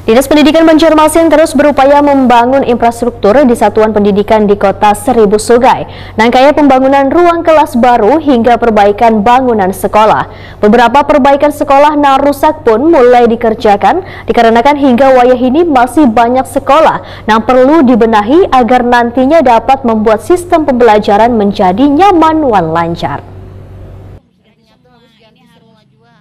Dinas Pendidikan Banjarmasin terus berupaya membangun infrastruktur di satuan pendidikan di Kota Seribu Sungai. Nangkaya pembangunan ruang kelas baru hingga perbaikan bangunan sekolah. Beberapa perbaikan sekolah yang rusak pun mulai dikerjakan dikarenakan hingga wayah ini masih banyak sekolah yang perlu dibenahi agar nantinya dapat membuat sistem pembelajaran menjadi nyaman dan lancar.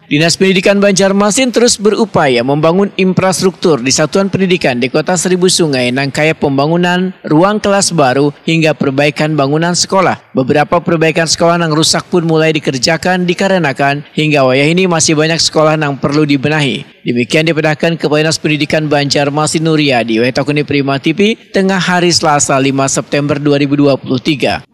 Dinas Pendidikan Banjarmasin terus berupaya membangun infrastruktur di satuan pendidikan di Kota Seribu Sungai nangkaya pembangunan ruang kelas baru hingga perbaikan bangunan sekolah. Beberapa perbaikan sekolah yang rusak pun mulai dikerjakan dikarenakan hingga wayah ini masih banyak sekolah yang perlu dibenahi. Demikian dipedahkan Kepala Dinas Pendidikan Banjarmasin Nuryadi Wetokuni Prima TV tengah hari Selasa 5 September 2023.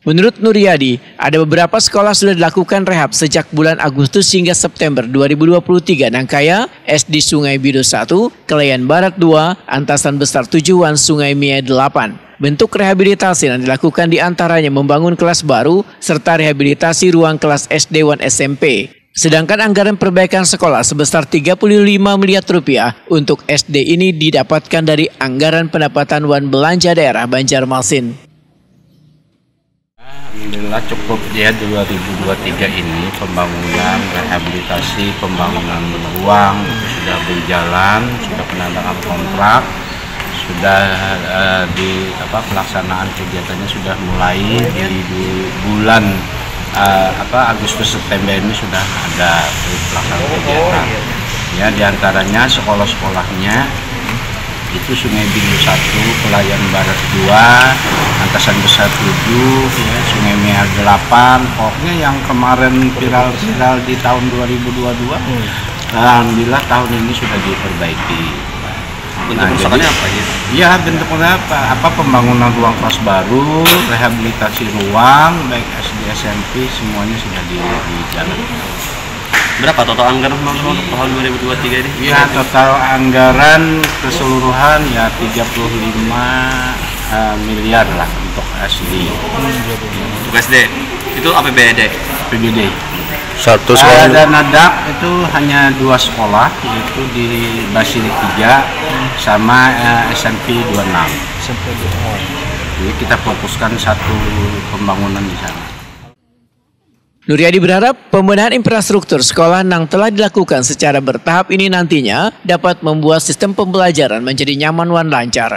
Menurut Nuryadi, ada beberapa sekolah sudah dilakukan rehab sejak bulan Agustus hingga September 2023. Nangkaya, SD Sungai Biru 1, Kelayan Barat 2, Antasan Besar 7, Wan Sungai Mie 8. Bentuk rehabilitasi yang dilakukan diantaranya membangun kelas baru serta rehabilitasi ruang kelas SD dan SMP. Sedangkan anggaran perbaikan sekolah sebesar 35 miliar rupiah untuk SD ini didapatkan dari anggaran pendapatan wan belanja daerah Banjarmasin. Alhamdulillah cukup ya 2023 ini pembangunan, rehabilitasi, pembangunan ruang sudah berjalan, sudah penandatangan kontrak, sudah pelaksanaan kegiatannya sudah mulai di bulan Agustus September ini sudah ada pelaksanaan kegiatan. Ya diantaranya sekolah-sekolahnya itu Sungai Biru 1, Kelayan Barat 2, Antasan Besar 7, ya, Sungai Mie 8. Pokoknya yang kemarin viral di tahun 2022, alhamdulillah tahun ini sudah diperbaiki. Bentuk kerusakannya apa gitu? Ya bentuknya apa pembangunan ruang kelas baru, rehabilitasi ruang, baik SD SMP semuanya sudah dijalankan. Berapa total anggaran untuk tahun 2023 ini? Ya total anggaran keseluruhan ya 35 miliar lah untuk SD. Untuk SD itu APBD? APBD. Satu sekolah. Dan ada itu hanya 2 sekolah, yaitu di Basilik 3 sama SMP 26. Jadi kita fokuskan satu pembangunan di sana. Nuryadi berharap pembenahan infrastruktur sekolah yang telah dilakukan secara bertahap ini nantinya dapat membuat sistem pembelajaran menjadi nyaman dan lancar.